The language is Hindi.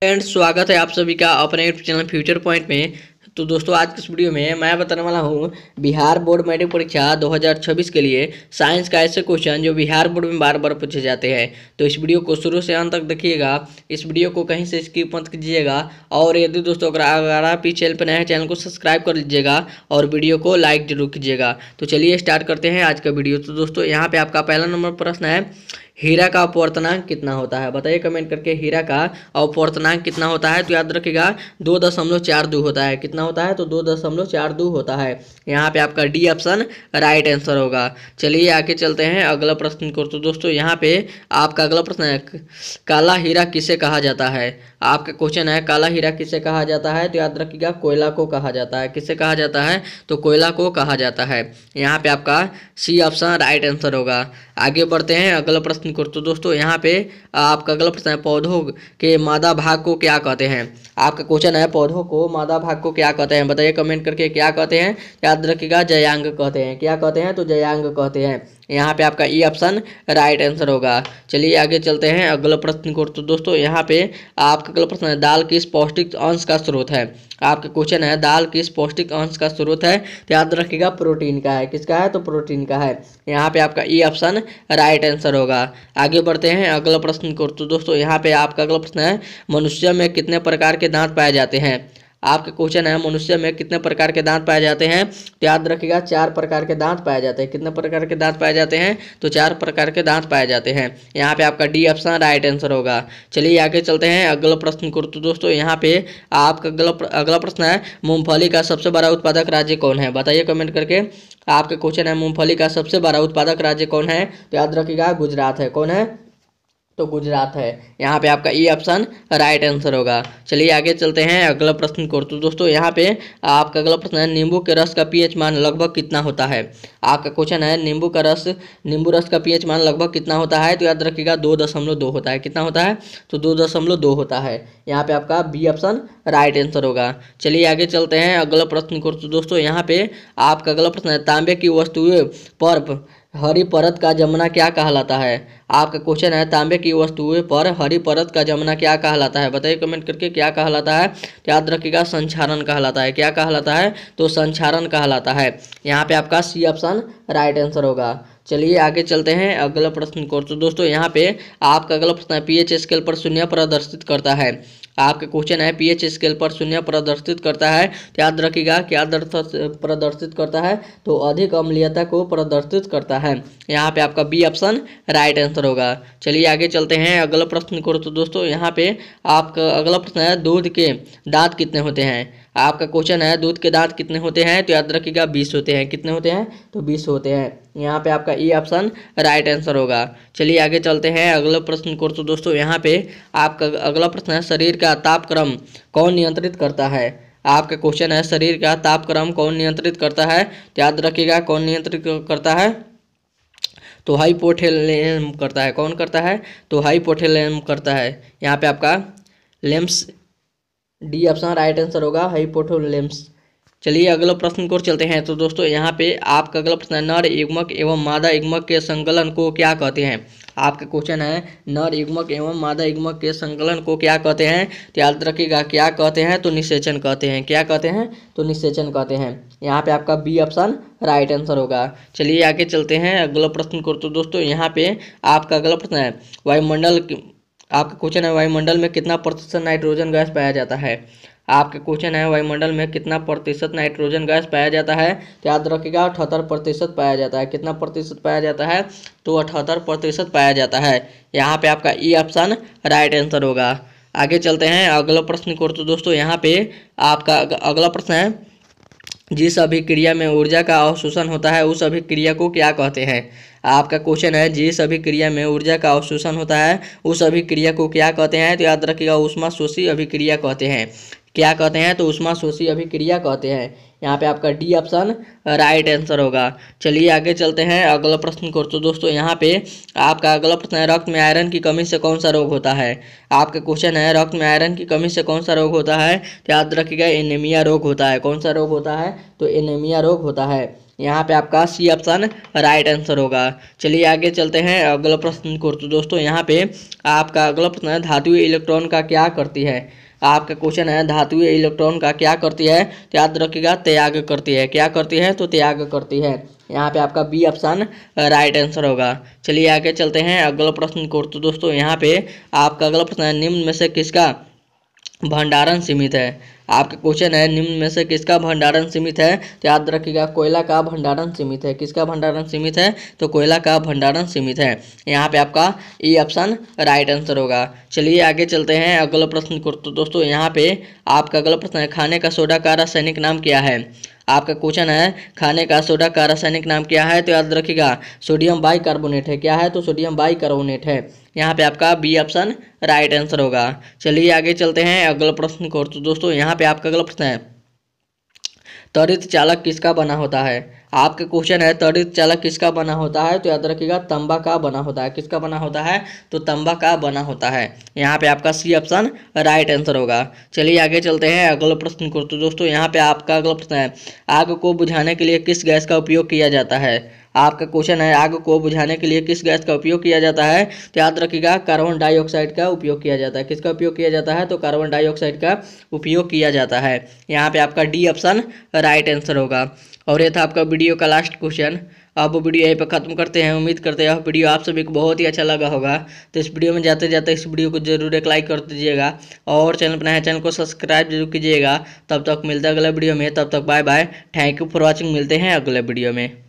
एंड स्वागत है आप सभी का अपने यूट्यूब चैनल फ्यूचर पॉइंट में। तो दोस्तों आज की इस वीडियो में मैं बताने वाला हूँ बिहार बोर्ड मैट्रिक परीक्षा 2026 के लिए साइंस का ऐसे क्वेश्चन जो बिहार बोर्ड में बार बार पूछे जाते हैं। तो इस वीडियो को शुरू से अंत तक देखिएगा, इस वीडियो को कहीं से स्किप मत कीजिएगा। और यदि दोस्तों अगर आप इस चैनल पर नए हैं, चैनल को सब्सक्राइब कर लीजिएगा और वीडियो को लाइक जरूर कीजिएगा। तो चलिए स्टार्ट करते हैं आज का वीडियो। तो दोस्तों यहाँ पे आपका पहला नंबर प्रश्न है, हीरा का अपवर्तनांक कितना होता है? बताइए कमेंट करके, हीरा का अपवर्तनांक कितना होता है? तो याद रखिएगा 2.42 होता है। कितना होता है? तो 2.42 होता है। यहाँ पे आपका डी ऑप्शन राइट आंसर होगा। चलिए आगे चलते हैं अगला प्रश्न को। तो दोस्तों यहाँ पे आपका अगला प्रश्न है, काला हीरा किसे कहा जाता है? आपका क्वेश्चन है काला हीरा किसे कहा जाता है? तो याद रखिएगा कोयला को कहा जाता है। किसे कहा जाता है? तो कोयला को कहा जाता है। यहाँ पे आपका सी ऑप्शन राइट आंसर होगा। आगे बढ़ते हैं अगला प्रश्न को। तो दोस्तों यहाँ पे आपका अगला प्रश्न है, पौधों के मादा भाग को क्या कहते हैं? आपका क्वेश्चन है पौधों को मादा भाग को क्या कहते हैं? बताइए कमेंट करके क्या कहते हैं। याद रखिएगा जयांग कहते हैं। क्या कहते हैं? तो जयांग कहते हैं। यहाँ पे आपका ई ऑप्शन राइट आंसर होगा। चलिए आगे चलते हैं अगला प्रश्न को। तो दोस्तों यहाँ पे आपका अगला प्रश्न है, दाल किस पौष्टिक अंश का स्रोत है? आपका क्वेश्चन है दाल किस पौष्टिक अंश का स्रोत है? तो याद रखिएगा प्रोटीन का है। किसका है? तो प्रोटीन का है। यहाँ पे आपका ई ऑप्शन राइट आंसर होगा। आगे बढ़ते हैं अगला प्रश्न को। तो दोस्तों यहाँ पे आपका अगला प्रश्न है, मनुष्य में कितने प्रकार के दांत पाए जाते हैं? आपका क्वेश्चन है मनुष्य में कितने प्रकार के दांत पाए जाते हैं? तो याद रखिएगा 4 प्रकार के दांत पाए जाते हैं। कितने प्रकार के दांत पाए जाते हैं? तो 4 प्रकार के दांत पाए जाते हैं। यहाँ पे आपका डी ऑप्शन राइट आंसर होगा। चलिए आगे चलते हैं अगला प्रश्न को। तो दोस्तों यहाँ पे आपका अगला प्रश्न है, मूंगफली का सबसे बड़ा उत्पादक राज्य कौन है? बताइए कमेंट करके। आपका क्वेश्चन है मूंगफली का सबसे बड़ा उत्पादक राज्य कौन है? तो याद रखिएगा गुजरात है। कौन है? तो गुजरात है। यहाँ पे आपका ई ऑप्शन राइट आंसर होगा। चलिए आगे चलते हैं अगला प्रश्न को। तो दोस्तों यहाँ पे आपका अगला प्रश्न है, नींबू के रस का पीएच मान लगभग कितना होता है? आपका क्वेश्चन है नींबू रस का पीएच मान लगभग कितना होता है? तो याद रखिएगा 2.2 होता है। कितना होता है? तो 2.2 होता है। यहाँ पे आपका बी ऑप्शन राइट आंसर होगा। चलिए आगे चलते हैं अगला प्रश्न को। तो दोस्तों यहाँ पे आपका अगला प्रश्न है, तांबे की वस्तुएं पर हरी परत का जमना क्या कहलाता है? आपका क्वेश्चन है तांबे की वस्तुएं पर हरी परत का जमना क्या कहलाता है? बताइए कमेंट करके क्या कहलाता है। तो याद रखिएगा संक्षारण कहलाता है। क्या कहलाता है? तो संक्षारण कहलाता है। यहाँ पे आपका सी ऑप्शन राइट आंसर होगा। चलिए आगे चलते हैं अगला प्रश्न को। तो दोस्तों यहाँ पे आपका अगला प्रश्न है, पीएच स्केल पर शून्य प्रदर्शित करता है। आपका क्वेश्चन है पीएच स्केल पर शून्य प्रदर्शित करता है। तो याद रखिएगा क्या प्रदर्शित करता है? तो अधिक अम्लीयता को प्रदर्शित करता है। यहाँ पे आपका बी ऑप्शन राइट आंसर होगा। चलिए आगे चलते हैं अगला प्रश्न को। तो दोस्तों यहाँ पे आपका अगला प्रश्न है, दूध के दांत कितने होते हैं? आपका क्वेश्चन है दूध के दांत कितने होते हैं? तो याद रखिएगा 20 होते हैं। कितने होते हैं? तो 20 होते हैं। यहाँ पे आपका ई ऑप्शन राइट आंसर होगा। चलिए आगे चलते हैं अगला प्रश्न को। तो दोस्तों यहाँ पे आपका अगला प्रश्न है, शरीर का तापक्रम कौन नियंत्रित करता है? आपका क्वेश्चन है शरीर का तापक्रम कौन नियंत्रित करता है? तो याद रखिएगा कौन नियंत्रित करता है? तो हाइपोथैलेमस करता है। कौन करता है? तो हाइपोथैलेमस करता है। यहाँ पे आपका limbs D option right answer होगा, हाइपोथैलेमस। चलिए अगला प्रश्न को चलते हैं। तो दोस्तों यहाँ पे आपका अगला प्रश्न है, नर युग्मक एवं मादा युग्मक के संकलन को क्या कहते हैं? आपका क्वेश्चन है नर युग्मक एवं मादा युग्मक के संकलन को क्या कहते हैं? तो याद रखिएगा क्या कहते हैं? तो निषेचन कहते हैं। क्या कहते हैं? तो निषेचन कहते हैं। यहाँ पे आपका बी ऑप्शन राइट आंसर होगा। चलिए आगे चलते हैं अगला प्रश्न को। तो दोस्तों यहाँ पे आपका अगला प्रश्न है, वायुमंडल आपका क्वेश्चन है वायुमंडल में कितना प्रतिशत नाइट्रोजन गैस पाया जाता है? आपका क्वेश्चन है वायुमंडल में कितना प्रतिशत नाइट्रोजन गैस पाया जाता है? तो याद रखिएगा 78% पाया जाता है। कितना प्रतिशत पाया जाता है? तो 78% पाया जाता है। यहाँ पे आपका ई ऑप्शन राइट आंसर होगा। आगे चलते हैं अगला प्रश्न को। तो दोस्तों यहाँ पे आपका अगला प्रश्न है, जिस अभिक्रिया में ऊर्जा का अवशोषण होता है उस अभिक्रिया को क्या कहते हैं? आपका क्वेश्चन है जिस अभिक्रिया में ऊर्जा का अवशोषण होता है उस अभिक्रिया को क्या कहते हैं? तो याद रखिएगा ऊष्माशोषी अभिक्रिया कहते हैं। क्या कहते हैं? तो ऊष्माशोषी अभिक्रिया कहते हैं। यहाँ पे आपका डी ऑप्शन राइट आंसर होगा। चलिए आगे चलते हैं अगला प्रश्न को। तो दोस्तों यहाँ पे आपका अगला प्रश्न है, रक्त में आयरन की कमी से कौन सा रोग होता है? आपका क्वेश्चन है रक्त में आयरन की कमी से कौन सा रोग होता है? तो याद रखिएगा एनीमिया रोग होता है। कौन सा रोग होता है? तो एनीमिया रोग होता है। यहाँ पे आपका सी ऑप्शन राइट आंसर होगा। चलिए आगे चलते हैं अगला प्रश्न को। तो दोस्तों यहाँ पे आपका अगला प्रश्न है, धातुएं इलेक्ट्रॉन का क्या करती है। आपका क्वेश्चन है, धातुएं इलेक्ट्रॉन का क्या करती है, तो याद रखिएगा त्याग करती है। क्या करती है, तो त्याग करती है। यहाँ पे आपका बी ऑप्शन राइट आंसर होगा। चलिए आगे चलते हैं अगला प्रश्न को। तो दोस्तों यहाँ पे आपका अगला प्रश्न है, निम्न में से किसका भंडारण सीमित है। आपका क्वेश्चन है, निम्न में से किसका भंडारण सीमित है, तो याद रखिएगा कोयला का भंडारण सीमित है। किसका भंडारण सीमित है, तो कोयला का भंडारण सीमित है। यहाँ पे आपका ई ऑप्शन राइट आंसर होगा। चलिए आगे चलते हैं अगला प्रश्न को। तो दोस्तों यहाँ पे आपका अगला प्रश्न है, खाने का सोडा का रासायनिक नाम क्या है। आपका क्वेश्चन है, खाने का सोडा का रासायनिक नाम क्या है, तो याद रखिएगा सोडियम बाइकार्बोनेट है। क्या है, तो सोडियम बाइकार्बोनेट है। यहाँ पे आपका बी ऑप्शन राइट आंसर होगा। चलिए आगे चलते हैं अगला प्रश्न को। तो दोस्तों यहाँ पे आपका अगला प्रश्न है, त्वरित चालक किसका बना होता है। आपका क्वेश्चन है, त्वरित चालक किसका बना होता है, तो याद रखिएगा तांबा का बना होता है। किसका बना होता है, तो तांबा का बना होता है। यहाँ पे आपका सी ऑप्शन राइट आंसर होगा। चलिए आगे चलते हैं अगले प्रश्न को। तो दोस्तों यहाँ पे आपका अगला प्रश्न है, आग को बुझाने के लिए किस गैस का उपयोग किया जाता है। आपका क्वेश्चन है, आग को बुझाने के लिए किस गैस का उपयोग किया जाता है, तो याद रखिएगा कार्बन डाइऑक्साइड का उपयोग किया जाता है। किसका उपयोग किया जाता है, तो कार्बन डाइऑक्साइड का उपयोग किया जाता है। यहाँ पे आपका डी ऑप्शन राइट आंसर होगा। और ये था आपका वीडियो का लास्ट क्वेश्चन। अब वीडियो यहीं पर खत्म करते हैं। उम्मीद करते हैं वीडियो आप सभी को बहुत ही अच्छा लगा होगा। तो इस वीडियो में जाते जाते इस वीडियो को जरूर एक लाइक कर दीजिएगा और चैनल पर नया चैनल को सब्सक्राइब जरूर कीजिएगा। तब तक मिलते हैं अगले वीडियो में। तब तक bye bye, thank you for watching. मिलते हैं अगले वीडियो में।